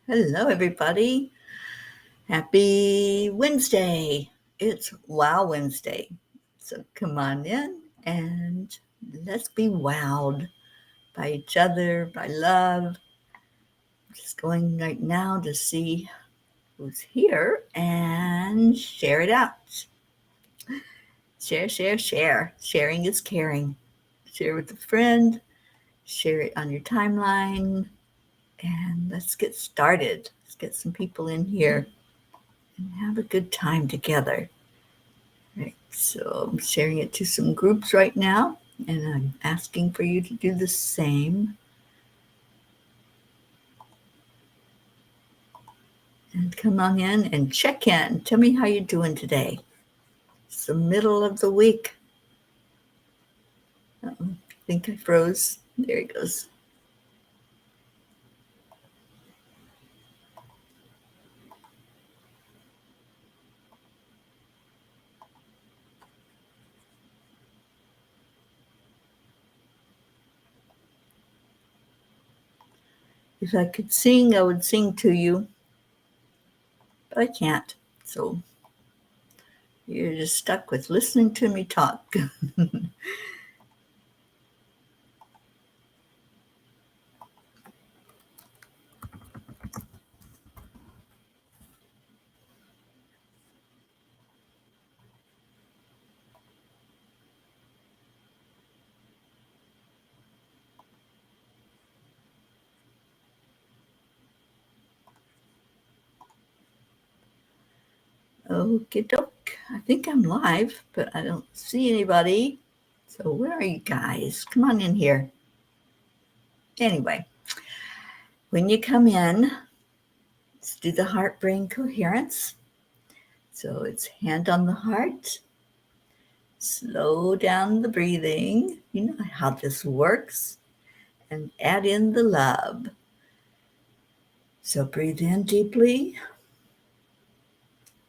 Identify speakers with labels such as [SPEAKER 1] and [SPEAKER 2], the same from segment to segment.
[SPEAKER 1] Hello, everybody. Happy Wednesday. It's Wow Wednesday. So come on in and let's be wowed by each other, by love. Just going right now to see who's here and share it out. Share, share, share. Sharing is caring. Share with a friend, share it on your timeline, and let's get started. Let's get some people in here and have a good time together. Right, so I'm sharing it to some groups right now, and I'm asking for you to do the same. And come on in and check in. Tell me how you're doing today. It's the middle of the week. I think I froze. There it goes. If I could sing, I would sing to you, but I can't. So you're just stuck with listening to me talk. Okie doke. I think I'm live, but I don't see anybody. So where are you guys? Come on in here. Anyway, when you come in, let's do the heart-brain coherence. So it's hand on the heart. Slow down the breathing. You know how this works. And add in the love. So breathe in deeply.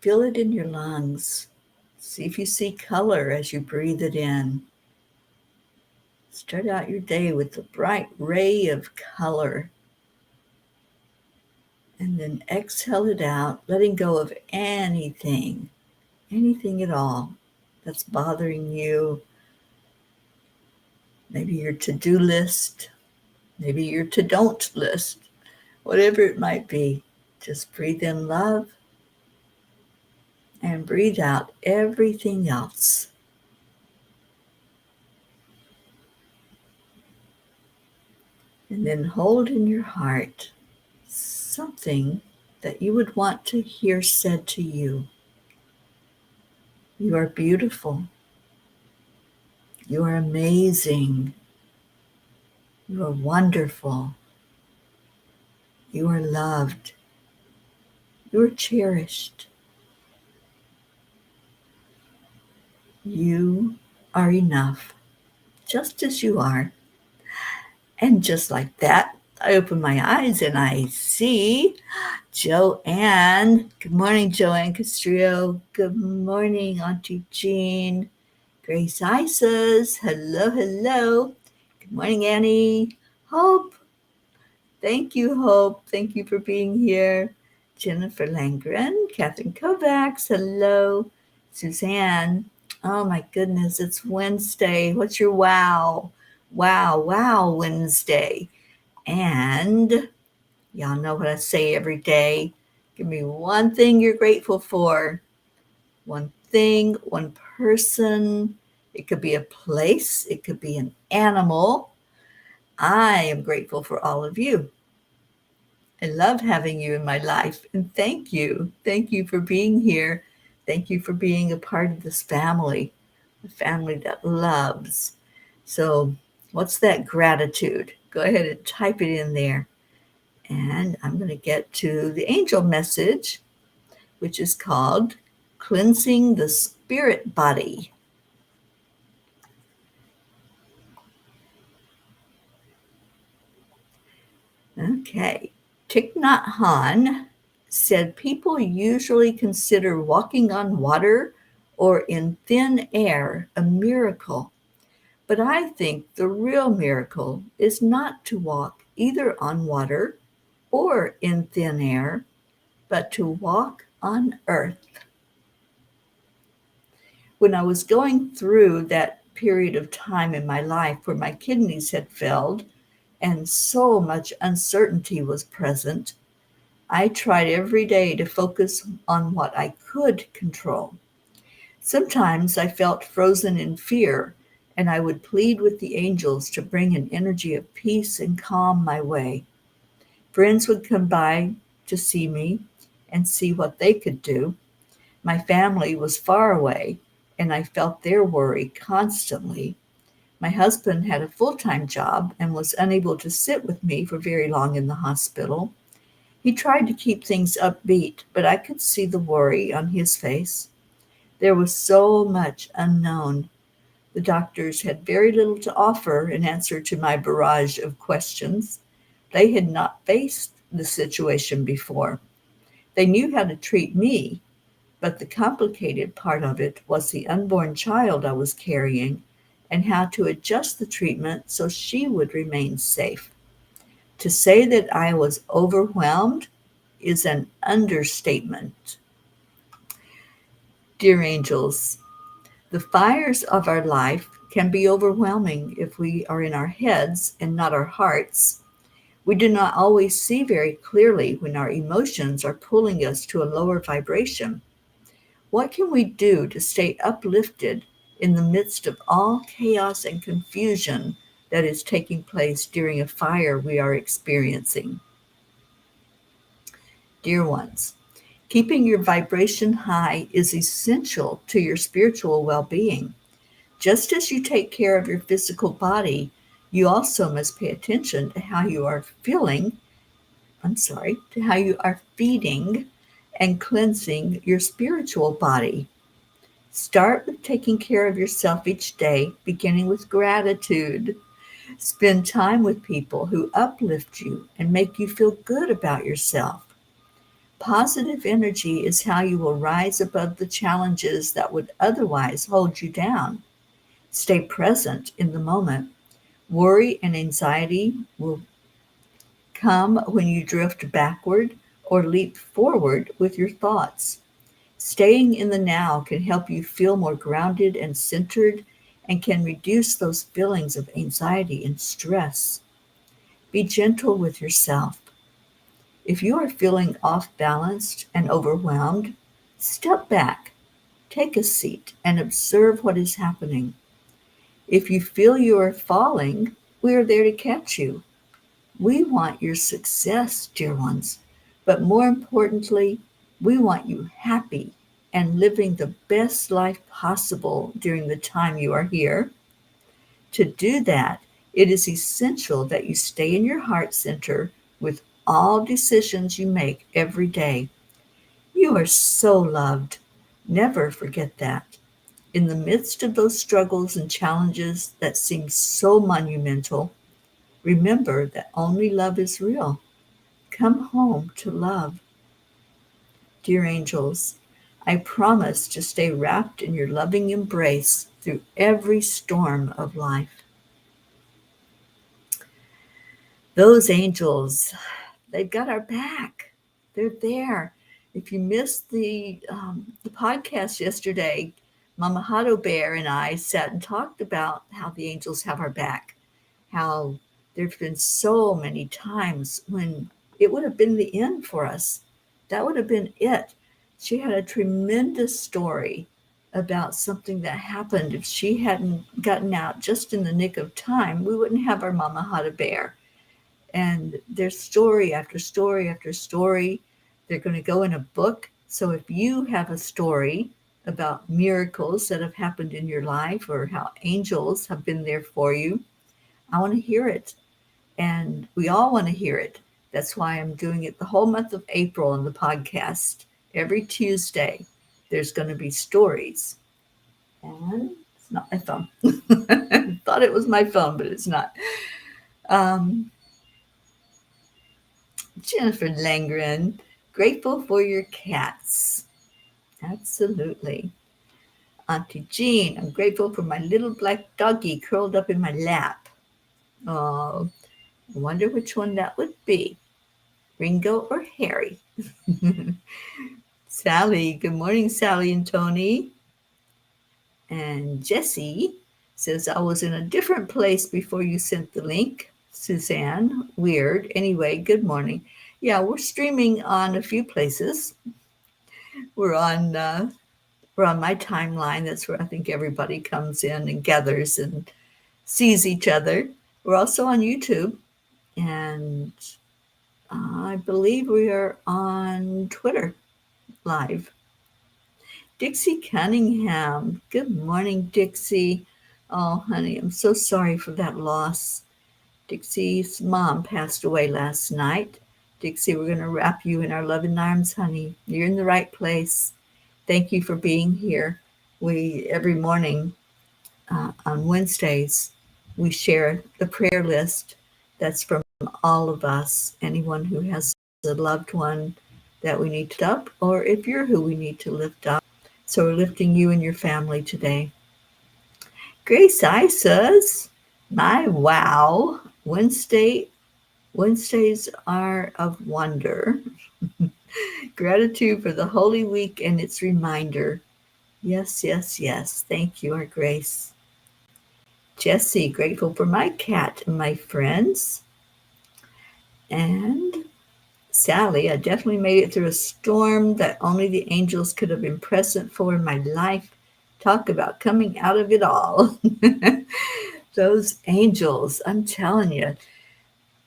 [SPEAKER 1] Feel it in your lungs. See if you see color as you breathe it in. Start out your day with a bright ray of color. And then exhale it out, letting go of anything at all that's bothering you. Maybe your to-do list, maybe your to-don't list, whatever it might be. Just breathe in love and breathe out everything else. And then hold in your heart something that you would want to hear said to you. You are beautiful. You are amazing. You are wonderful. You are loved. You are cherished. You are enough, just as you are. And just like that, I open my eyes and I see Joanne. Good morning, Joanne Castrillo. Good morning, Auntie Jean. Grace Isis. Hello, hello. Good morning, Annie. Hope. Thank you, Hope. Thank you for being here. Jennifer Langren. Catherine Kovacs. Hello. Suzanne. Oh my goodness, it's Wednesday. What's your wow? Wow, Wednesday. And y'all know what I say every day. Give me one thing you're grateful for. One thing, one person. It could be a place. It could be an animal. I am grateful for all of you. I love having you in my life. And thank you. Thank you for being here. Thank you for being a part of this family, a family that loves. So, what's that gratitude? Go ahead and type it in there. And I'm going to get to the angel message, which is called Cleansing the Spirit Body. Okay. Thich Nhat Hanh said people usually consider walking on water or in thin air a miracle. But I think the real miracle is not to walk either on water or in thin air, but to walk on earth. When I was going through that period of time in my life where my kidneys had failed and so much uncertainty was present, I tried every day to focus on what I could control. Sometimes I felt frozen in fear, and I would plead with the angels to bring an energy of peace and calm my way. Friends would come by to see me and see what they could do. My family was far away, and I felt their worry constantly. My husband had a full time job and was unable to sit with me for very long in the hospital. He tried to keep things upbeat, but I could see the worry on his face. There was so much unknown. The doctors had very little to offer in answer to my barrage of questions. They had not faced the situation before. They knew how to treat me, but the complicated part of it was the unborn child I was carrying and how to adjust the treatment so she would remain safe. To say that I was overwhelmed is an understatement. Dear angels, the fires of our life can be overwhelming if we are in our heads and not our hearts. We do not always see very clearly when our emotions are pulling us to a lower vibration. What can we do to stay uplifted in the midst of all chaos and confusion that is taking place during a fire we are experiencing? Dear ones, keeping your vibration high is essential to your spiritual well being. Just as you take care of your physical body, you also must pay attention to how you are to how you are feeding and cleansing your spiritual body. Start with taking care of yourself each day, beginning with gratitude. Spend time with people who uplift you and make you feel good about yourself. Positive energy is how you will rise above the challenges that would otherwise hold you down. Stay present in the moment. Worry and anxiety will come when you drift backward or leap forward with your thoughts. Staying in the now can help you feel more grounded and centered and can reduce those feelings of anxiety and stress. Be gentle with yourself. If you are feeling off balanced and overwhelmed, step back, take a seat, and observe what is happening. If you feel you are falling, we are there to catch you. We want your success, dear ones, but more importantly, we want you happy and living the best life possible during the time you are here. To do that, it is essential that you stay in your heart center with all decisions you make every day. You are so loved. Never forget that. In the midst of those struggles and challenges that seem so monumental, remember that only love is real. Come home to love. Dear angels, I promise to stay wrapped in your loving embrace through every storm of life. Those angels, they've got our back. They're there. If you missed the podcast yesterday, Mama Hato Bear and I sat and talked about how the angels have our back, how there've been so many times when it would have been the end for us. That would have been it. She had a tremendous story about something that happened. If she hadn't gotten out just in the nick of time, we wouldn't have our Mama Hato Bear. And there's story after story after story. They're going to go in a book. So if you have a story about miracles that have happened in your life or how angels have been there for you, I want to hear it. And we all want to hear it. That's why I'm doing it the whole month of April on the podcast. Every Tuesday, there's going to be stories. And it's not my phone. I thought it was my phone, but it's not. Um, Jennifer Langren, grateful for your cats. Absolutely. Auntie Jean, I'm grateful for my little black doggie curled up in my lap. Oh, I wonder which one that would be. Ringo, or Harry. Sally, good morning, Sally and Tony. And Jessie says, I was in a different place before you sent the link. Suzanne, weird. Anyway, good morning. Yeah, we're streaming on a few places. We're on we're on my timeline. That's where I think everybody comes in and gathers and sees each other. We're also on YouTube, and I believe we are on Twitter live. Dixie Cunningham. Good morning, Dixie. Oh, honey, I'm so sorry for that loss. Dixie's mom passed away last night. Dixie, we're going to wrap you in our loving arms, honey. You're in the right place. Thank you for being here. We, every morning on Wednesdays, we share the prayer list that's from all of us. Anyone who has a loved one that we need to lift up, or if you're who we need to lift up. So we're lifting you and your family today. Grace Isas, my wow. Wednesdays are of wonder. Gratitude for the Holy Week and its reminder. Yes, yes, yes. Thank you, our Grace. Jessie, grateful for my cat and my friends. And Sally, I definitely made it through a storm that only the angels could have been present for in my life. Talk about coming out of it all. Those angels, I'm telling you,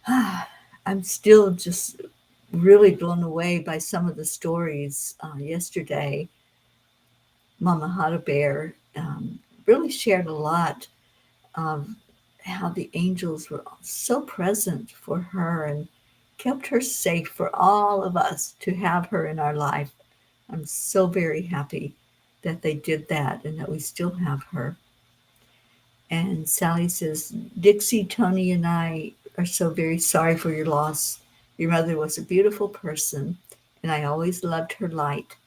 [SPEAKER 1] I'm still just really blown away by some of the stories. Yesterday, Mama Hada Bear really shared a lot of how the angels were so present for her and kept her safe for all of us to have her in our life. I'm so very happy that they did that and that we still have her. And Sally says, Dixie, Tony, and I are so very sorry for your loss. Your mother was a beautiful person, and I always loved her light.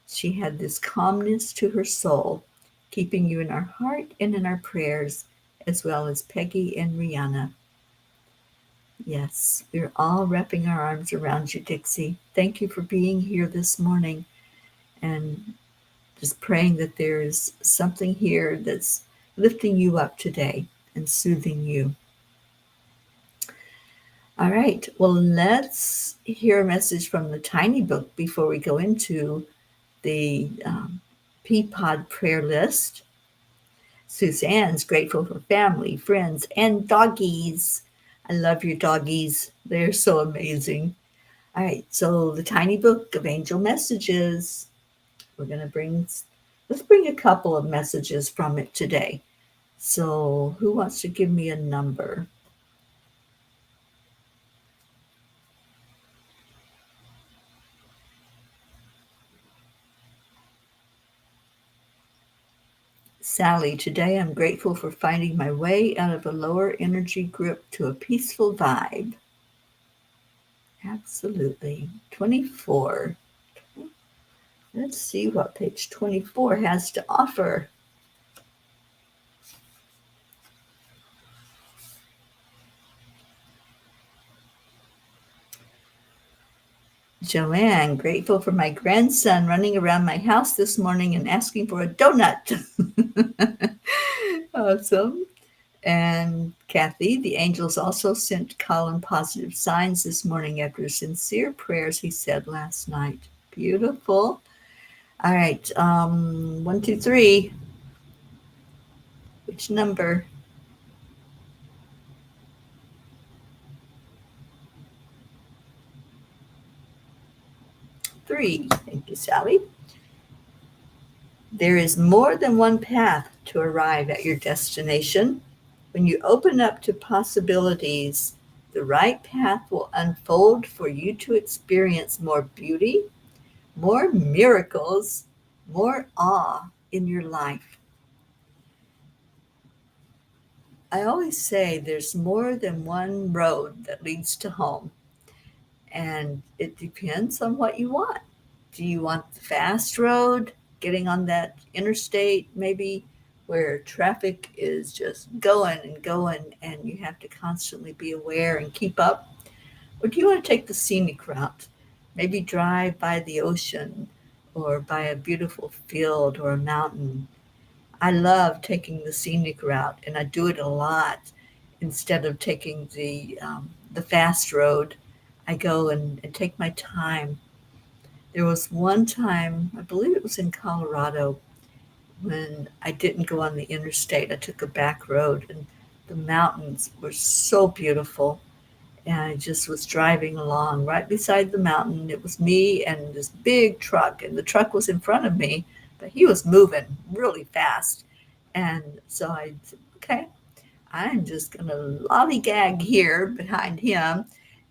[SPEAKER 1] She had this calmness to her soul, keeping you in our heart and in our prayers, as well as Peggy and Rihanna. Yes, we're all wrapping our arms around you, Dixie. Thank you for being here this morning and just praying that there is something here that's lifting you up today and soothing you. All right, well, let's hear a message from the Tiny Book before we go into the Peapod prayer list. Suzanne's grateful for family, friends, and doggies. I love your doggies. They're so amazing. All right, so the Tiny Book of Angel Messages. Let's bring a couple of messages from it today. So who wants to give me a number? Sally, today I'm grateful for finding my way out of a lower energy grip to a peaceful vibe. Absolutely. 24. Let's see what page 24 has to offer. Joanne, grateful for my grandson running around my house this morning and asking for a donut. Awesome. And Kathy, the angels also sent Colin positive signs this morning after sincere prayers he said last night. Beautiful. All right. 1, 2, 3. Which number? 3. Thank you, Sally. There is more than one path to arrive at your destination. When you open up to possibilities, the right path will unfold for you to experience more beauty, more miracles, more awe in your life. I always say there's more than one road that leads to home, and it depends on what you want. Do you want the fast road, getting on that interstate maybe where traffic is just going and going and you have to constantly be aware and keep up? Or do you want to take the scenic route? Maybe drive by the ocean or by a beautiful field or a mountain. I love taking the scenic route, and I do it a lot. Instead of taking the fast road, I go and take my time. There was one time, I believe it was in Colorado, when I didn't go on the interstate. I took a back road, and the mountains were so beautiful. And I just was driving along right beside the mountain. It was me and this big truck, and the truck was in front of me, but he was moving really fast. And so I said, okay, I'm just going to lollygag here behind him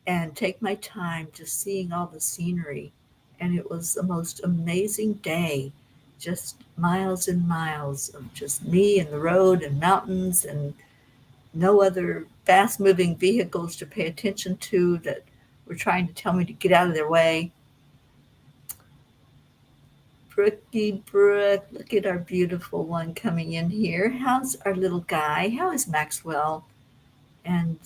[SPEAKER 1] and take my time just seeing all the scenery. And it was the most amazing day. Just miles and miles of just me and the road and mountains and no other fast moving vehicles to pay attention to that were trying to tell me to get out of their way. Brookie Brook, look at our beautiful one coming in here. How's our little guy? How is Maxwell? And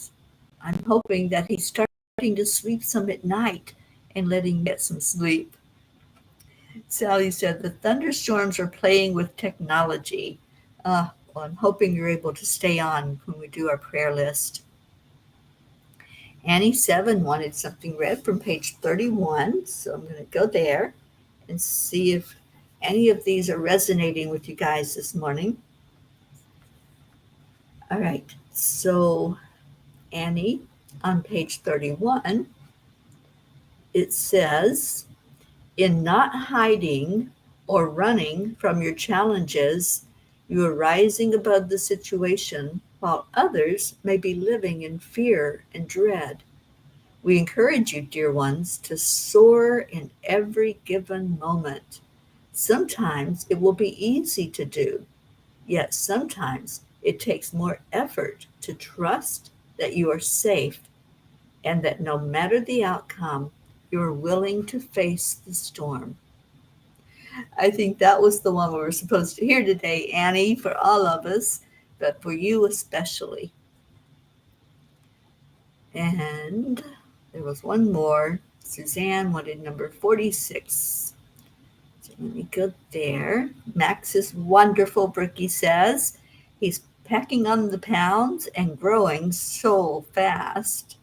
[SPEAKER 1] I'm hoping that he's starting to sleep some at night and letting me get some sleep. Sally said the thunderstorms are playing with technology. Well, I'm hoping you're able to stay on when we do our prayer list. Annie 7 wanted something read from page 31, so I'm going to go there and see if any of these are resonating with you guys this morning. All right, so Annie, on page 31, it says, in not hiding or running from your challenges, you are rising above the situation while others may be living in fear and dread. We encourage you, dear ones, to soar in every given moment. Sometimes it will be easy to do, yet sometimes it takes more effort to trust that you are safe and that no matter the outcome, you are willing to face the storm. I think that was the one we were supposed to hear today, Annie, for all of us, but for you especially. And there was one more. Suzanne wanted number 46. So let me go there. Max is wonderful, Brookie says. He's packing on the pounds and growing so fast.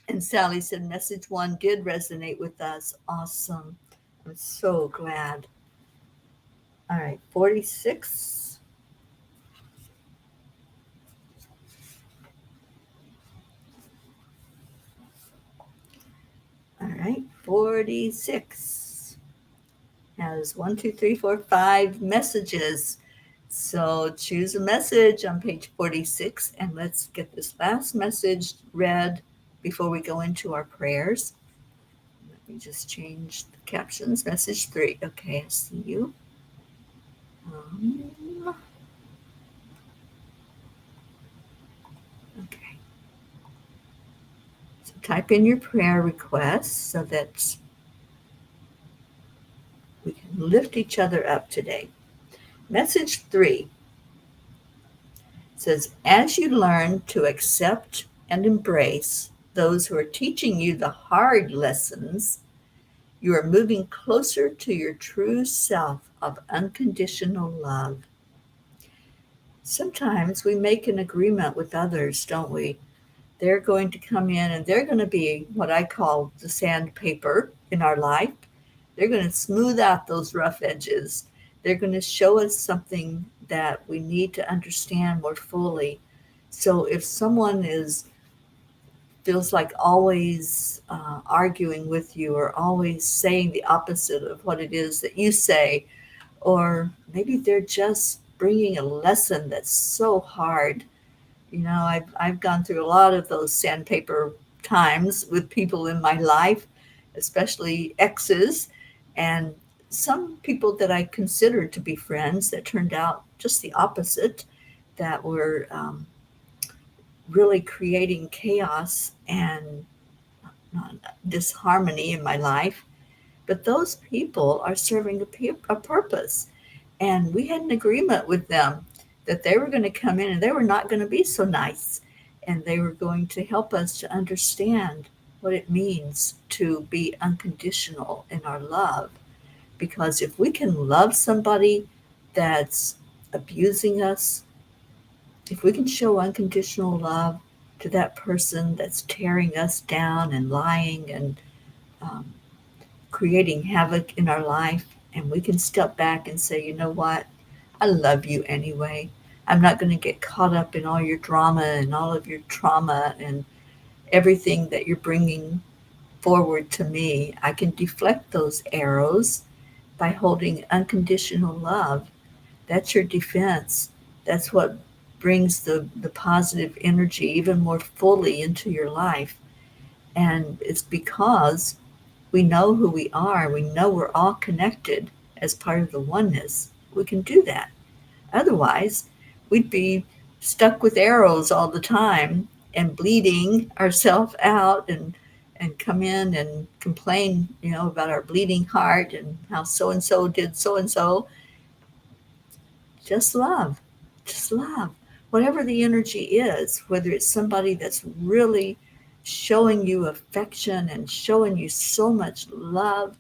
[SPEAKER 1] And Sally said message 1 did resonate with us. Awesome. I'm so glad. All right, 46. All right, 46 has 1, 2, 3, 4, 5 messages. So choose a message on page 46, and let's get this last message read before we go into our prayers. Let me just change the captions. Message 3. Okay, I see you. Okay. So type in your prayer requests so that we can lift each other up today. Message 3 says, as you learn to accept and embrace those who are teaching you the hard lessons, you are moving closer to your true self of unconditional love. Sometimes we make an agreement with others, don't we? They're going to come in and they're going to be what I call the sandpaper in our life. They're going to smooth out those rough edges. They're going to show us something that we need to understand more fully. So if someone feels like always arguing with you or always saying the opposite of what it is that you say, or maybe they're just bringing a lesson that's so hard. You know, I've gone through a lot of those sandpaper times with people in my life, especially exes, and some people that I considered to be friends that turned out just the opposite, that were really creating chaos and disharmony in my life. But those people are serving a purpose. And we had an agreement with them that they were going to come in and they were not going to be so nice. and they were going to help us to understand what it means to be unconditional in our love. Because if we can love somebody that's abusing us, if we can show unconditional love to that person that's tearing us down and lying and um, creating havoc in our life, and we can step back and say, you know what? I love you anyway. I'm not going to get caught up in all your drama and all of your trauma and everything that you're bringing forward to me. I can deflect those arrows by holding unconditional love. That's your defense. That's what brings the positive energy even more fully into your life. And it's because we know who we are. We know we're all connected as part of the oneness. We can do that. Otherwise, we'd be stuck with arrows all the time and bleeding ourselves out and come in and complain, about our bleeding heart and how so and so did so and so. Just love. Just love. Whatever the energy is, whether it's somebody that's really showing you affection and showing you so much love,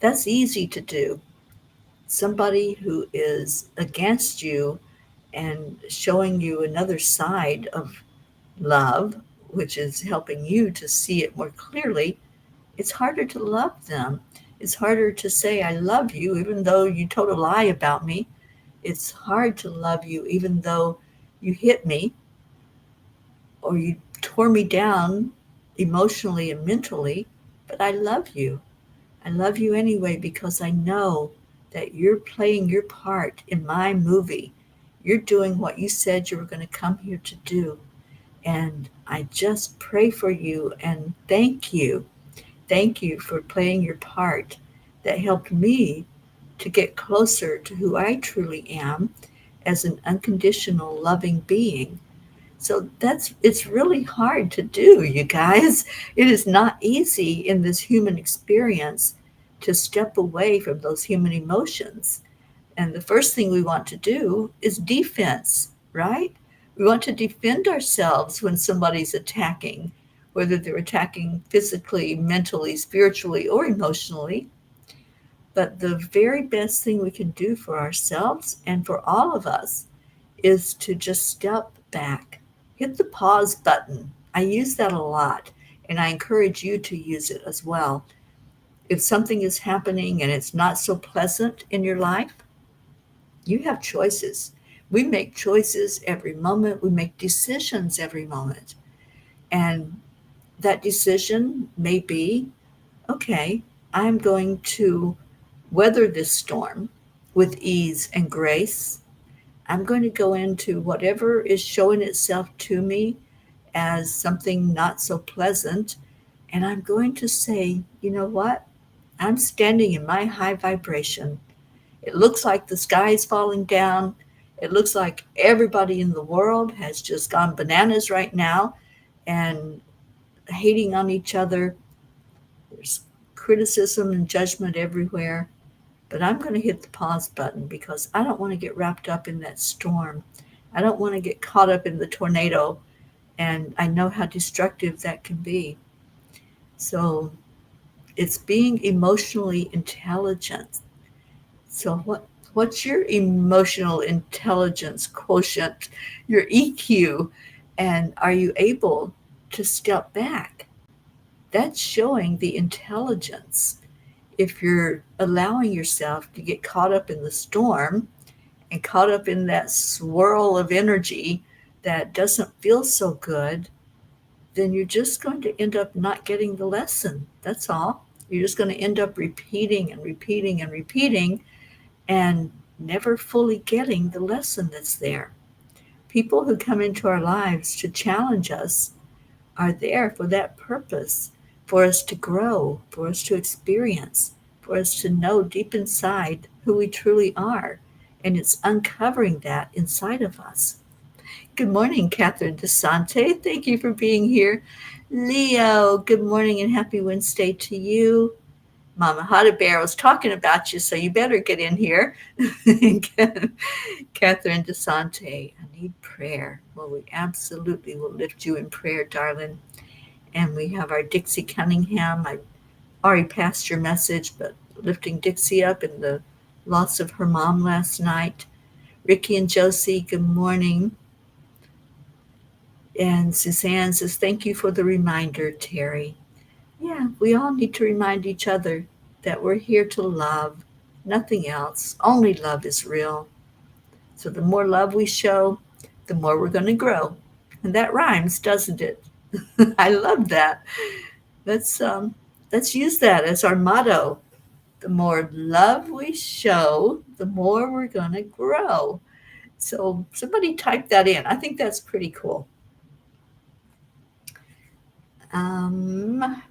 [SPEAKER 1] that's easy to do. Somebody who is against you and showing you another side of love, which is helping you to see it more clearly, it's harder to love them. It's harder to say, I love you, even though you told a lie about me. It's hard to love you, even though you hit me or you tore me down emotionally and mentally. But I love you. I love you anyway because I know that you're playing your part in my movie. You're doing what you said you were going to come here to do. And I just pray for you and thank you. Thank you for playing your part that helped me to get closer to who I truly am as an unconditional loving being. So it's really hard to do, you guys. It is not easy in this human experience to step away from those human emotions. And the first thing we want to do is defense, right? We want to defend ourselves when somebody's attacking, whether they're attacking physically, mentally, spiritually, or emotionally. But the very best thing we can do for ourselves and for all of us is to just step back, hit the pause button. I use that a lot, and I encourage you to use it as well. If something is happening and it's not so pleasant in your life, you have choices. We make choices every moment, we make decisions every moment. And that decision may be okay, I'm going to weather this storm with ease and grace. I'm going to go into whatever is showing itself to me as something not so pleasant. And I'm going to say, you know what? I'm standing in my high vibration. It looks like the sky is falling down. It looks like everybody in the world has just gone bananas right now and hating on each other. There's criticism and judgment everywhere. But I'm going to hit the pause button because I don't want to get wrapped up in that storm. I don't want to get caught up in the tornado. And I know how destructive that can be. So it's being emotionally intelligent. So what's your emotional intelligence quotient, your EQ? And are you able to step back? That's showing the intelligence. If you're allowing yourself to get caught up in the storm and caught up in that swirl of energy that doesn't feel so good, then you're just going to end up not getting the lesson. That's all. You're just going to end up repeating and repeating and repeating and never fully getting the lesson that's there. People who come into our lives to challenge us are there for that purpose, for us to grow, for us to experience, for us to know deep inside who we truly are. And it's uncovering that inside of us. Good morning, Catherine DeSante. Thank you for being here. Leo, good morning and happy Wednesday to you. Mama Hada Bear was talking about you, so you better get in here. Catherine DeSante, I need prayer. Well, we absolutely will lift you in prayer, darling. And we have our Dixie Cunningham. I already passed your message, but lifting Dixie up in the loss of her mom last night. Ricky and Josie, good morning. And Suzanne says, thank you for the reminder, Teri. Yeah, we all need to remind each other that we're here to love, nothing else. Only love is real. So the more love we show, the more we're going to grow. And that rhymes, doesn't it? I love that. Let's let's use that as our motto. The more love we show, the more we're going to grow. So somebody type that in. I think that's pretty cool.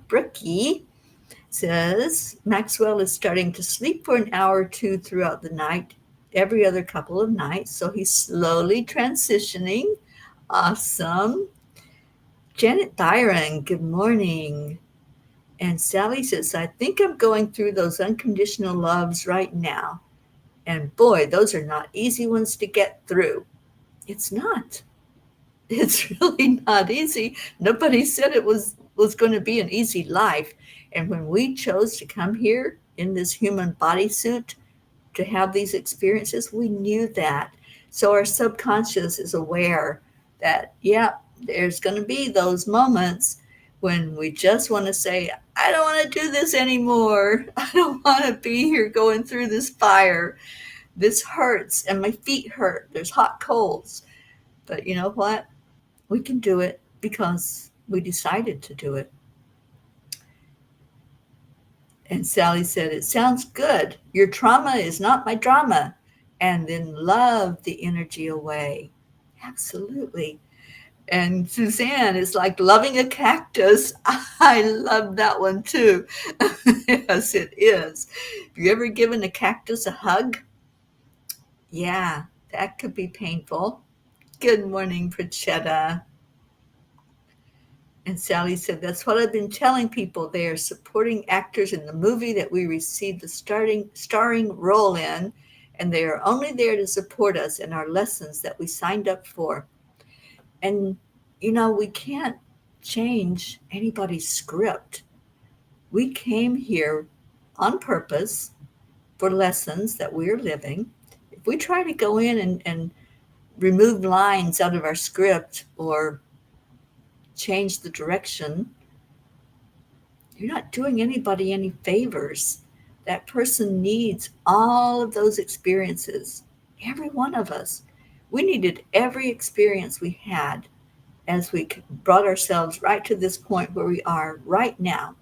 [SPEAKER 1] Brookie says Maxwell is starting to sleep for an hour or two throughout the night, every other couple of nights. So he's slowly transitioning. Awesome. Janet Byron, good morning. And Sally says, I think I'm going through those unconditional loves right now. And boy, those are not easy ones to get through. It's not. It's really not easy. Nobody said it was going to be an easy life. And when we chose to come here in this human bodysuit to have these experiences, we knew that. So our subconscious is aware that, yeah, there's going to be those moments when we just want to say, I don't want to do this anymore. I don't want to be here going through this fire. This hurts and my feet hurt. There's hot coals. But you know what? We can do it because we decided to do it. And Sally said, it sounds good. Your trauma is not my drama. And then love the energy away. Absolutely. And Suzanne is like loving a cactus. I love that one too. Yes, it is. Have you ever given a cactus a hug? Yeah, that could be painful. Good morning, Prachetta. And Sally said, that's what I've been telling people. They are supporting actors in the movie that we received the starring role in, and they are only there to support us in our lessons that we signed up for. And, we can't change anybody's script. We came here on purpose for lessons that we're living. If we try to go in and remove lines out of our script or change the direction, you're not doing anybody any favors. That person needs all of those experiences, every one of us. We needed every experience we had as we brought ourselves right to this point where we are right now.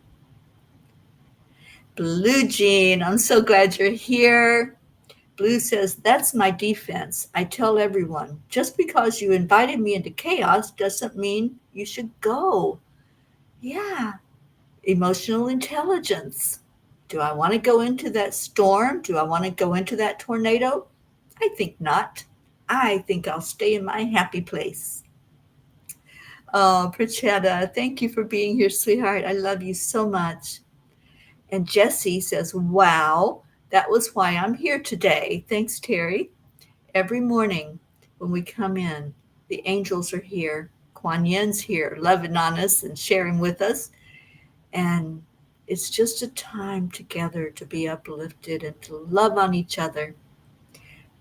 [SPEAKER 1] Blue Jean, I'm so glad you're here. Blue says, that's my defense. I tell everyone, just because you invited me into chaos doesn't mean you should go. Yeah, emotional intelligence. Do I want to go into that storm? Do I want to go into that tornado? I think not. I think I'll stay in my happy place. Oh, Prachetta, thank you for being here, sweetheart. I love you so much. And Jessie says, wow, that was why I'm here today. Thanks, Teri. Every morning when we come in, the angels are here. Kuan Yin's here, loving on us and sharing with us. And it's just a time together to be uplifted and to love on each other.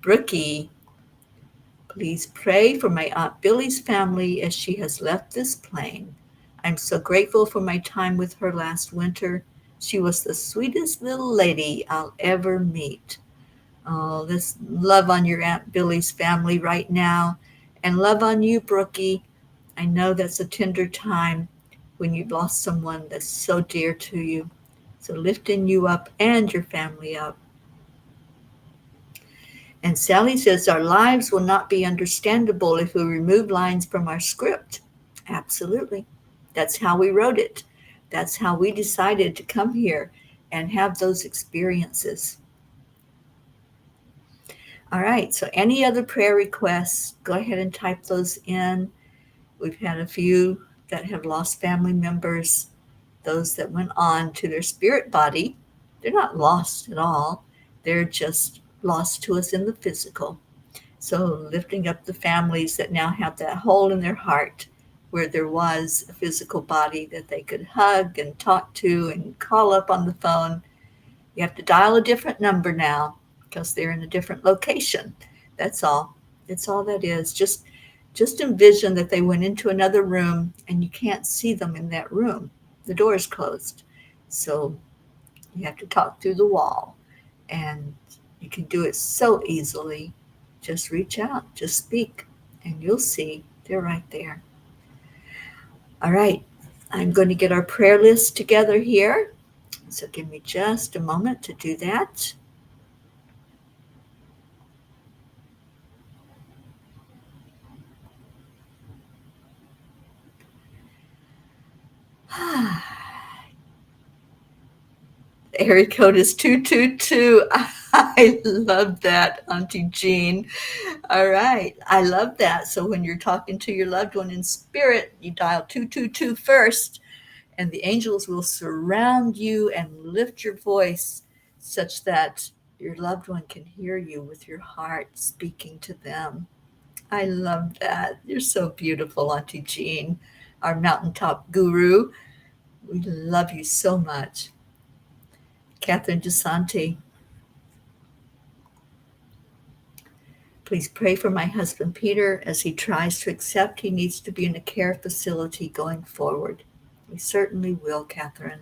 [SPEAKER 1] Brookie, please pray for my Aunt Billy's family as she has left this plane. I'm so grateful for my time with her last winter. She was the sweetest little lady I'll ever meet. Oh, let's love on your Aunt Billy's family right now and love on you, Brookie. I know that's a tender time when you've lost someone that's so dear to you. So lifting you up and your family up. And Sally says our lives will not be understandable if we remove lines from our script. Absolutely. That's how we wrote it. That's how we decided to come here and have those experiences. All right, so any other prayer requests, go ahead and type those in. We've had a few that have lost family members, those that went on to their spirit body. They're not lost at all. They're just lost to us in the physical. So lifting up the families that now have that hole in their heart where there was a physical body that they could hug and talk to and call up on the phone. You have to dial a different number now because they're in a different location. That's all. That's all that is. Just envision that they went into another room and you can't see them in that room. The door is closed. So you have to talk through the wall. And you can do it so easily. Just reach out, just speak, and you'll see they're right there. All right. I'm going to get our prayer list together here. So give me just a moment to do that. The area code is 222. I love that, Auntie Jean. All right. I love that. So when you're talking to your loved one in spirit, you dial 222 first, and the angels will surround you and lift your voice such that your loved one can hear you with your heart speaking to them. I love that. You're so beautiful, Auntie Jean, our mountaintop guru. We love you so much. Catherine DeSanti, please pray for my husband Peter as he tries to accept he needs to be in a care facility going forward. We certainly will, Catherine.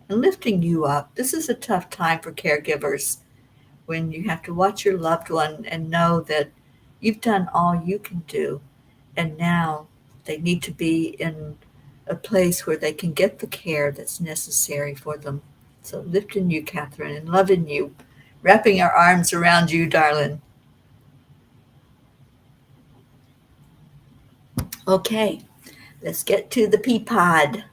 [SPEAKER 1] And lifting you up. This is a tough time for caregivers when you have to watch your loved one and know that you've done all you can do. And now they need to be in a place where they can get the care that's necessary for them. So lifting you, Catherine, and loving you, wrapping our arms around you, darling. Okay, let's get to the pea pod.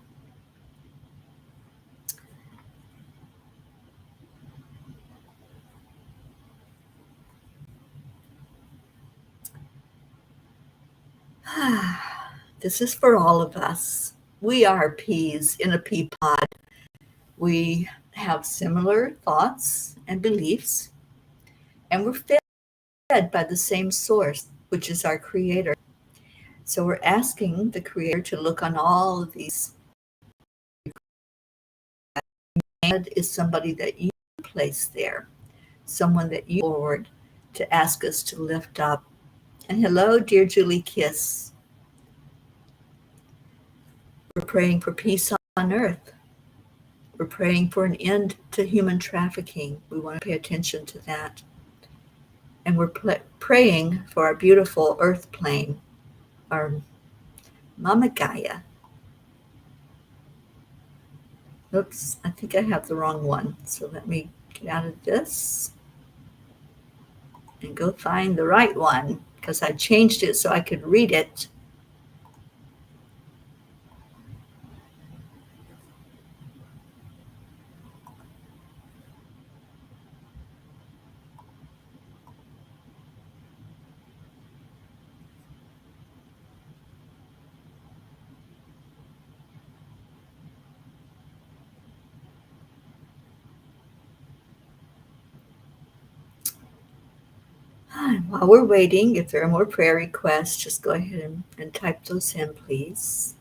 [SPEAKER 1] This is for all of us. We are peas in a pea pod. We have similar thoughts and beliefs, and we're fed by the same source, which is our Creator. So we're asking the Creator to look on all of these. And is somebody that you place there, someone that you forward to ask us to lift up. And hello, dear Julie Kiss. We're praying for peace on earth. We're praying for an end to human trafficking. We want to pay attention to that. And we're praying for our beautiful earth plane, our Mama Gaia. Oops, I think I have the wrong one. So let me get out of this and go find the right one because I changed it so I could read it. And while we're waiting, if there are more prayer requests, just go ahead and type those in, please.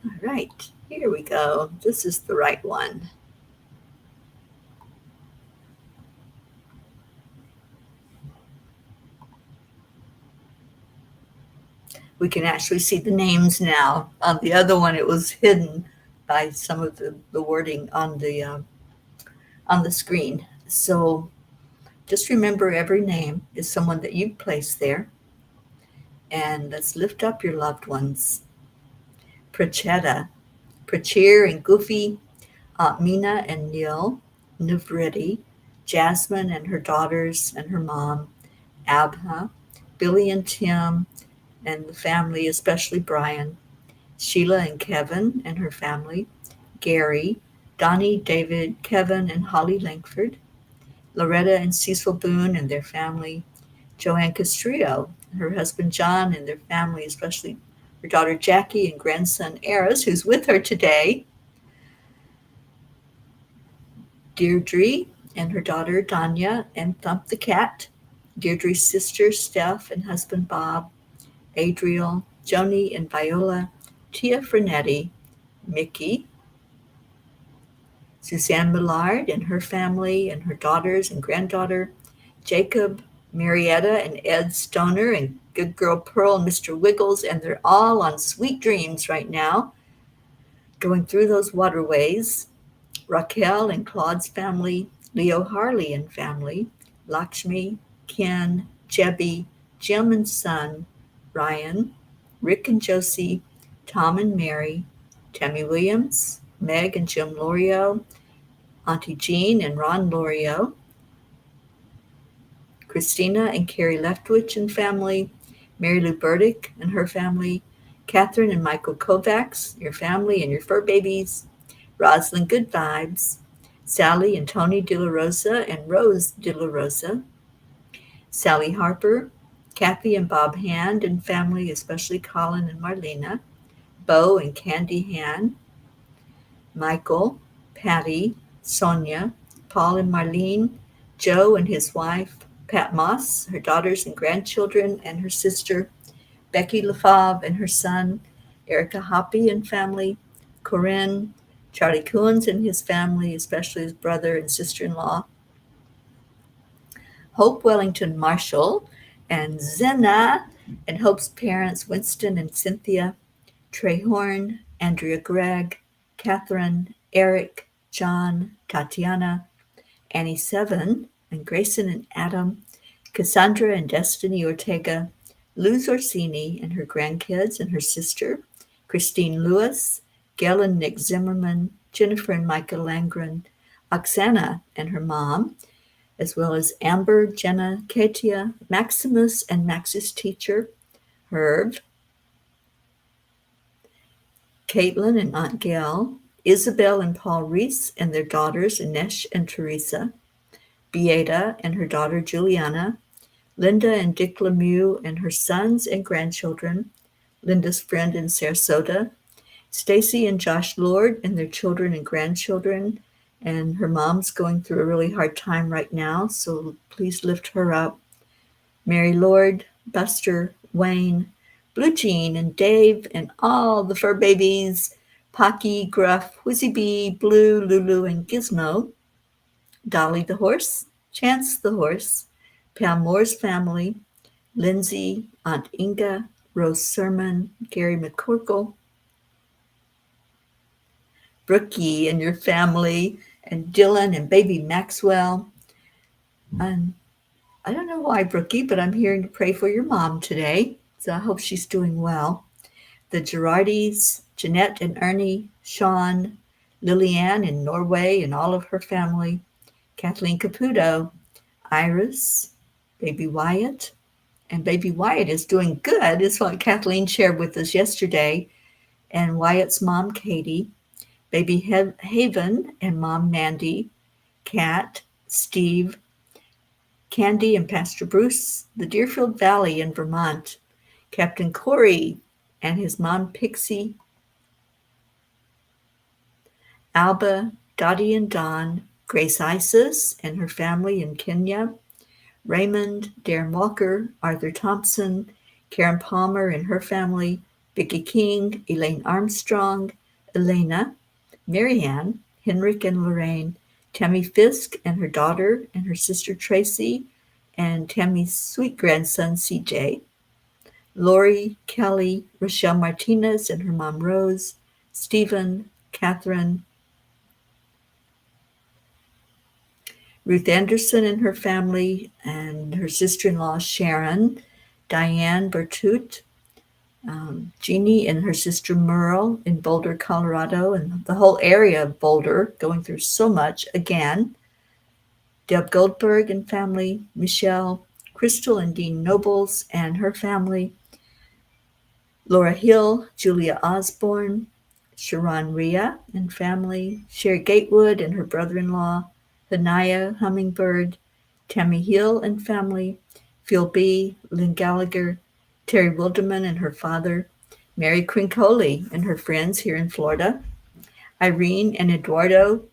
[SPEAKER 1] All right, here we go. This is the right one. We can actually see the names now. On the other one, it was hidden by some of the wording on the screen. So just remember every name is someone that you've placed there. And let's lift up your loved ones. Prachetta, Prachir and Goofy, Aunt Mina and Neil, Nivriddhi, Jasmine and her daughters and her mom, Abha, Billy and Tim and the family, especially Brian, Sheila and Kevin and her family, Gary, Donnie, David, Kevin, and Holly Langford, Loretta and Cecil Boone and their family, Joanne Castrillo, her husband John and their family, especially her daughter Jackie and grandson Eris, who's with her today, Deirdre and her daughter Danya and Thump the cat, Deirdre's sister Steph and husband Bob, Adriel, Joni and Viola, Tia Frenetti, Mickey, Suzanne Millard and her family and her daughters and granddaughter, Jacob, Marietta, and Ed Stoner, and good girl Pearl and Mr. Wiggles, and they're all on sweet dreams right now, going through those waterways. Raquel and Claude's family, Leo Harley and family, Lakshmi, Ken, Jebby, Jim and son, Ryan, Rick and Josie, Tom and Mary, Tammy Williams, Meg and Jim Lorio, Auntie Jean and Ron Lorio, Christina and Carrie Leftwich and family, Mary Lou Burdick and her family, Catherine and Michael Kovacs, your family and your fur babies, Rosalind Good Vibes, Sally and Tony De La Rosa and Rose De La Rosa, Sally Harper, Kathy and Bob Hand and family, especially Colin and Marlena, Bo and Candy Han, Michael, Patty, Sonia, Paul and Marlene, Joe and his wife, Pat Moss, her daughters and grandchildren, and her sister, Becky LaFave and her son, Erica Hoppy and family, Corinne, Charlie Coons and his family, especially his brother and sister-in-law, Hope Wellington Marshall, and Zena, and Hope's parents, Winston and Cynthia, Trey Horn, Andrea Gregg, Catherine, Eric, John, Tatiana, Annie Seven, and Grayson and Adam, Cassandra and Destiny Ortega, Luz Orsini and her grandkids and her sister, Christine Lewis, Gail and Nick Zimmerman, Jennifer and Micah Langren, Oksana and her mom, as well as Amber, Jenna, Katia, Maximus and Max's teacher, Herb, Caitlin and Aunt Gail, Isabel and Paul Reese and their daughters Inesh and Teresa, Beata and her daughter Juliana, Linda and Dick Lemieux and her sons and grandchildren, Linda's friend in Sarasota, Stacy and Josh Lord and their children and grandchildren, and her mom's going through a really hard time right now, so please lift her up. Mary Lord, Buster, Wayne, Blue Jean and Dave and all the fur babies, Pocky, Gruff, Whizzy Bee, Blue, Lulu, and Gizmo, Dolly the horse, Chance the horse, Pam Moore's family, Lindsay, Aunt Inga, Rose Sermon, Gary McCorkle, Brookie and your family, and Dylan and baby Maxwell. And I don't know why, Brookie, but I'm here to pray for your mom today. So I hope she's doing well. The Girardis, Jeanette and Ernie, Sean, Lillian in Norway and all of her family, Kathleen Caputo, Iris, baby Wyatt, and baby Wyatt is doing good, is what Kathleen shared with us yesterday, and Wyatt's mom, Katie, baby Haven and mom, Mandy, Kat, Steve, Candy and Pastor Bruce, the Deerfield Valley in Vermont, Captain Corey and his mom, Pixie, Alba, Dottie and Don, Grace Isis and her family in Kenya, Raymond, Darren Walker, Arthur Thompson, Karen Palmer and her family, Vicki King, Elaine Armstrong, Elena, Marianne, Henrik and Lorraine, Tammy Fisk and her daughter and her sister Tracy, and Tammy's sweet grandson CJ, Lori, Kelly, Rochelle Martinez and her mom Rose, Stephen, Catherine, Ruth Anderson and her family, and her sister-in-law Sharon, Diane Bertut, Jeannie and her sister Merle in Boulder, Colorado, and the whole area of Boulder going through so much again. Deb Goldberg and family, Michelle, Crystal and Dean Nobles and her family, Laura Hill, Julia Osborne, Sharon Rhea and family, Sherry Gatewood and her brother-in-law, Hanaya Hummingbird, Tammy Hill and family, Phil B., Lynn Gallagher, Terry Wilderman and her father, Mary Crincoli and her friends here in Florida, Irene and Eduardo.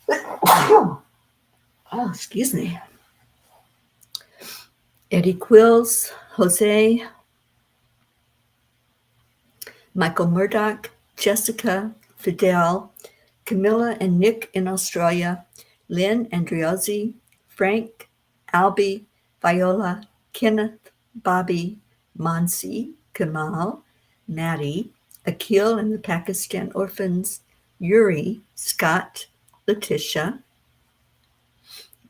[SPEAKER 1] Oh, excuse me. Eddie Quills, Jose, Michael Murdoch, Jessica, Fidel, Camilla and Nick in Australia, Lynn Andriozzi, Frank, Albie, Viola, Kenneth, Bobby, Mansi, Kamal, Maddie, Akil and the Pakistan Orphans, Yuri, Scott, Letitia,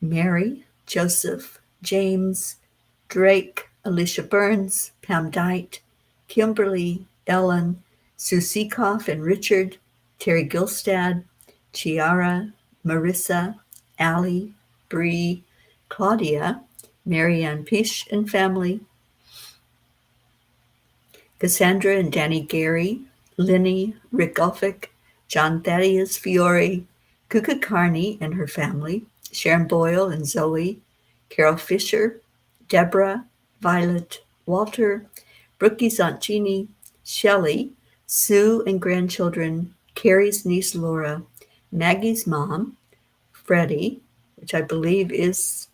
[SPEAKER 1] Mary, Joseph, James, Drake, Alicia Burns, Pam Dite, Kimberly, Ellen, Sue Seekoff and Richard, Terry Gilstad, Chiara, Marissa, Allie, Bree, Claudia, Marianne Pish and family, Cassandra and Danny Gary, Lenny, Rick Gulfick, John Thaddeus Fiore, Kuka Carney and her family, Sharon Boyle and Zoe, Carol Fisher, Deborah, Violet, Walter, Brookie's Aunt Jeannie, Shelley, Sue and grandchildren, Carrie's niece Laura, Maggie's mom, Freddie, which I believe is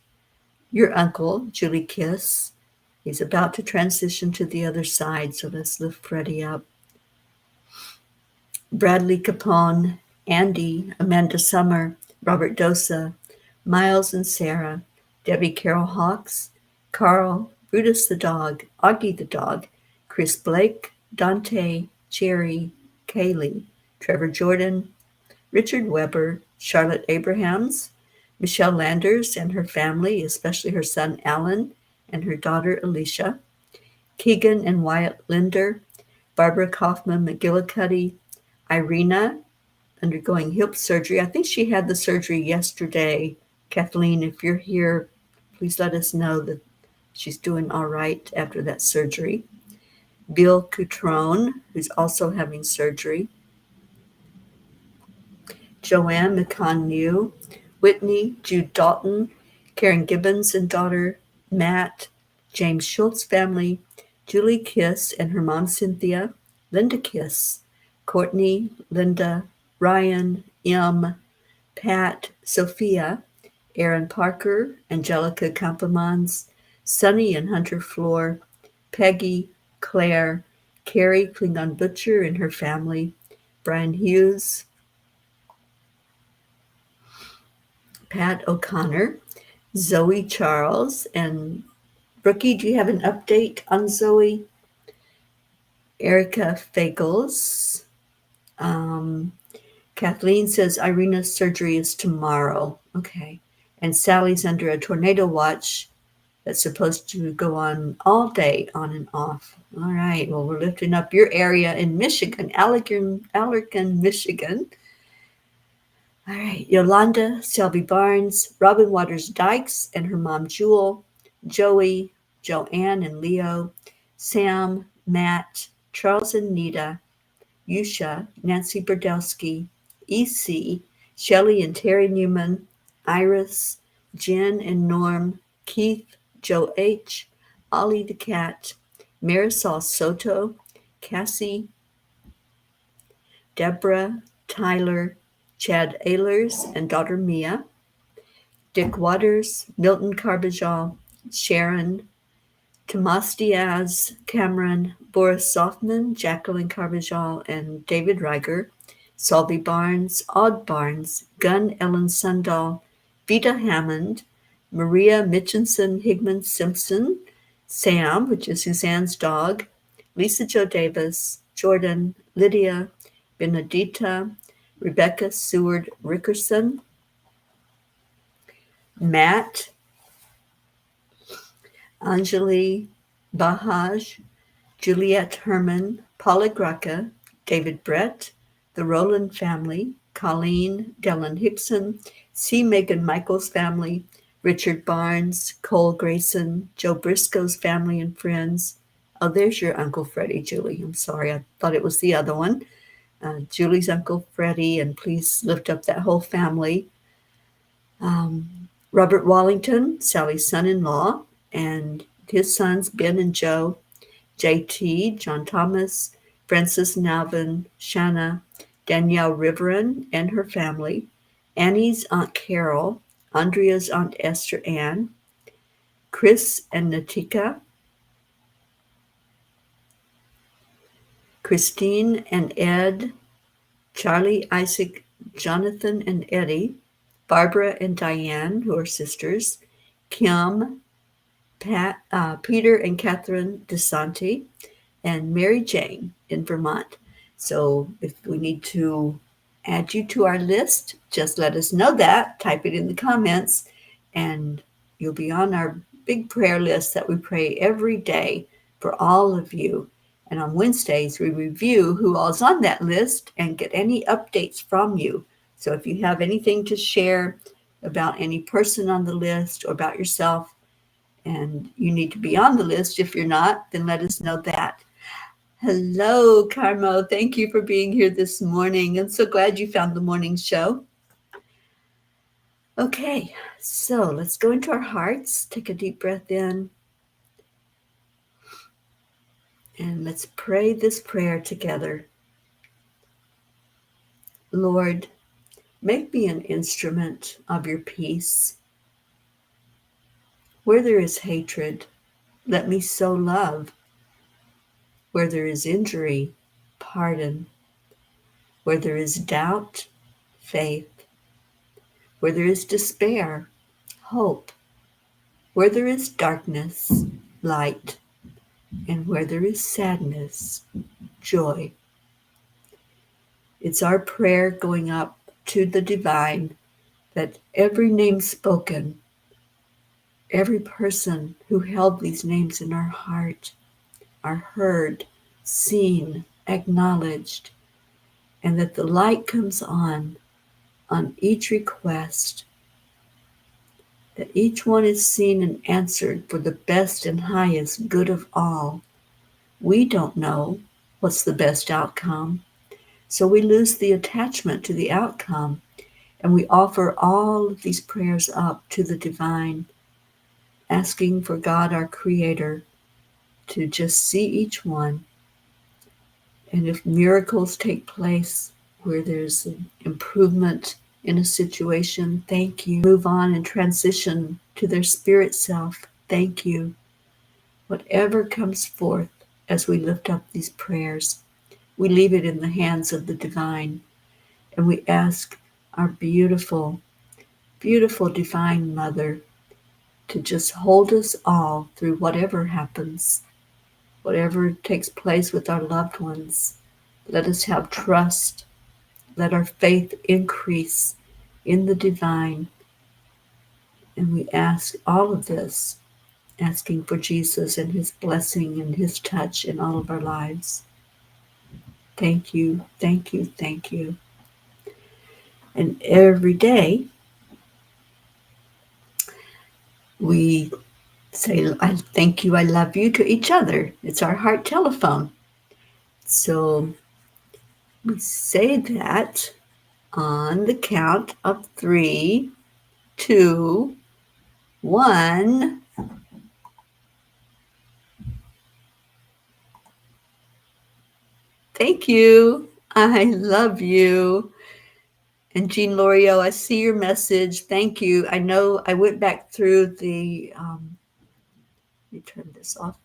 [SPEAKER 1] your uncle, Julie Kiss. He's about to transition to the other side, so let's lift Freddie up. Bradley Capone, Andy, Amanda Summer, Robert Dosa, Miles and Sarah, Debbie Carol Hawks, Carl, Brutus the dog, Augie the dog, Chris Blake, Dante, Jerry, Kaylee, Trevor Jordan, Richard Weber, Charlotte Abrahams, Michelle Landers and her family, especially her son Alan and her daughter Alicia, Keegan and Wyatt Linder, Barbara Kaufman McGillicuddy, Irina, undergoing hip surgery. I think she had the surgery yesterday. Kathleen, if you're here, please let us know that she's doing all right after that surgery. Bill Cutrone, who's also having surgery. Joanne McConnew, Whitney, Jude Dalton, Karen Gibbons and daughter, Matt, James Schultz family, Julie Kiss and her mom Cynthia, Linda Kiss, Courtney, Linda, Ryan, M, Pat, Sophia, Aaron Parker, Angelica Campamans, Sunny and Hunter Floor, Peggy, Claire, Carrie Klingon Butcher and her family, Brian Hughes, Pat O'Connor, Zoe Charles, and Brookie, do you have an update on Zoe? Erica Fagels. Kathleen says Irina's surgery is tomorrow. Okay. And Sally's under a tornado watch that's supposed to go on all day, on and off. All right. Well, we're lifting up your area in Michigan, Allergan, Michigan. All right. Yolanda, Selby Barnes, Robin Waters Dykes and her mom Jewel, Joey, Joanne and Leo, Sam, Matt, Charles and Nita, Yusha, Nancy Berdowski, EC, Shelley and Terry Newman, Iris, Jen and Norm, Keith, Joe H., Ollie the Cat, Marisol Soto, Cassie, Deborah, Tyler, Chad Ehlers and daughter Mia, Dick Waters, Milton Carbajal, Sharon, Tomas Diaz, Cameron, Boris Softman, Jacqueline Carbajal, and David Reiger, Solby Barnes, Odd Barnes, Gunn Ellen Sundahl, Vita Hammond, Maria Mitchinson Higman Simpson, Sam, which is Suzanne's dog, Lisa Jo Davis, Jordan, Lydia, Benedita, Rebecca Seward Rickerson, Matt, Anjali Bahaj, Juliette Herman, Paula Graca, David Brett, the Rowland family, Colleen, Dellen Hickson, C. Megan Michaels family, Richard Barnes, Cole Grayson, Joe Briscoe's family and friends. Oh, there's your Uncle Freddie, Julie. I'm sorry, I thought it was the other one. Julie's Uncle Freddie, and please lift up that whole family. Robert Wallington, Sally's son-in-law, and his sons, Ben and Joe, JT, John Thomas, Francis Navin, Shanna, Danielle Riverin and her family, Annie's Aunt Carol, Andrea's Aunt Esther Ann, Chris and Natika, Christine and Ed, Charlie, Isaac, Jonathan and Eddie, Barbara and Diane, who are sisters, Kim, Peter and Catherine DeSanti, and Mary Jane in Vermont. So if we need to add you to our list, just let us know that. Type it in the comments, and you'll be on our big prayer list that we pray every day for all of you. And on Wednesdays, we review who all's on that list and get any updates from you. So if you have anything to share about any person on the list or about yourself, and you need to be on the list. If you're not, then let us know that. Hello, Carmo. Thank you for being here this morning. I'm so glad you found the morning show. Okay, so let's go into our hearts. Take a deep breath in. And let's pray this prayer together. Lord, make me an instrument of your peace. Where there is hatred, let me sow love. Where there is injury, pardon. Where there is doubt, faith. Where there is despair, hope. Where there is darkness, light. And where there is sadness, joy. It's our prayer going up to the divine that every name spoken, every person who held these names in our heart are heard, seen, acknowledged, and that the light comes on each request, that each one is seen and answered for the best and highest good of all. We don't know what's the best outcome, so we lose the attachment to the outcome, and we offer all of these prayers up to the divine, asking for God, our Creator, to just see each one. And if miracles take place where there's an improvement in a situation, thank you. Move on and transition to their spirit self, thank you. Whatever comes forth as we lift up these prayers, we leave it in the hands of the divine, and we ask our beautiful, beautiful divine mother to just hold us all through whatever happens, whatever takes place with our loved ones. Let us have trust. Let our faith increase in the divine. And we ask all of this, asking for Jesus and his blessing and his touch in all of our lives. Thank you, thank you, thank you. And every day we say, I thank you, I love you to each other. It's our heart telephone. So we say that on the count of 3, 2, 1. Thank you. I love you. And Jean L'Oreal, I see your message. Thank you. I know I went back through the, let me turn this off.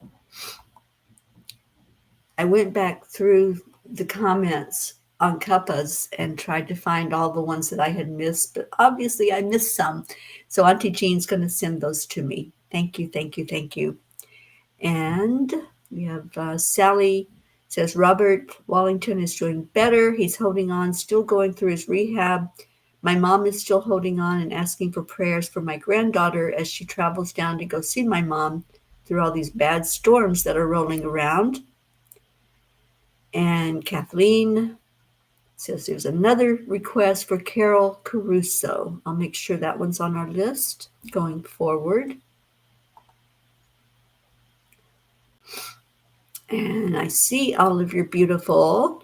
[SPEAKER 1] I went back through the comments on cuppas and tried to find all the ones that I had missed, but obviously I missed some. So Auntie Jean's going to send those to me. Thank you, thank you, thank you. And we have Sally says, Robert Wallington is doing better. He's holding on, still going through his rehab. My mom is still holding on and asking for prayers for my granddaughter as she travels down to go see my mom through all these bad storms that are rolling around. And Kathleen says there's another request for Carol Caruso. I'll make sure that one's on our list going forward. And I see all of your beautiful,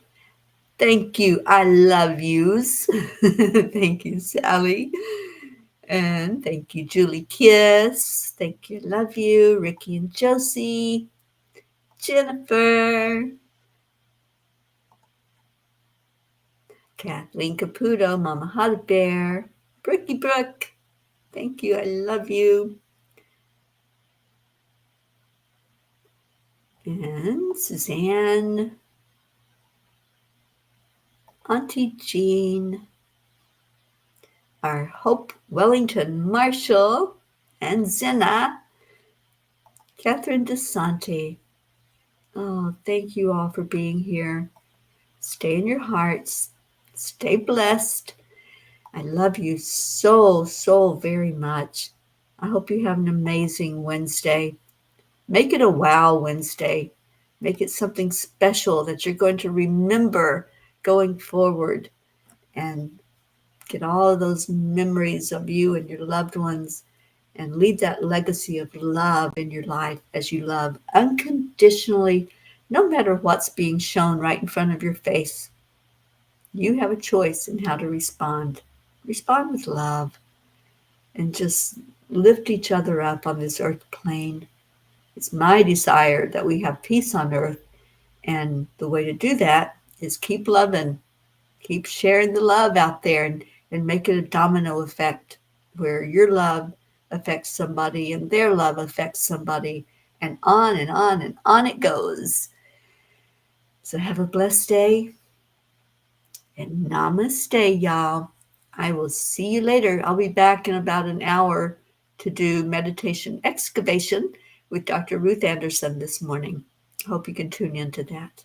[SPEAKER 1] thank you, I love yous. Thank you, Sally. And thank you, Julie Kiss. Thank you, love you, Ricky and Josie. Jennifer, Kathleen Caputo, Mama Hot Bear, Brookie Brooke, thank you, I love you. And Suzanne, Auntie Jean, our Hope Wellington Marshall, and Zena, Catherine DeSanti. Oh, thank you all for being here. Stay in your hearts. Stay blessed. I love you so, so very much. I hope you have an amazing Wednesday. Make it a wow Wednesday. Make it something special that you're going to remember going forward, and get all of those memories of you and your loved ones, and leave that legacy of love in your life as you love unconditionally, no matter what's being shown right in front of your face. You have a choice in how to respond. Respond with love and just lift each other up on this earth plane. It's my desire that we have peace on earth, and the way to do that is keep loving, keep sharing the love out there, and make it a domino effect where your love affects somebody and their love affects somebody, and on and on and on it goes. So have a blessed day, and namaste, y'all. I will see you later. I'll be back in about an hour to do meditation excavation with Dr. Ruth Anderson this morning. Hope you can tune into that.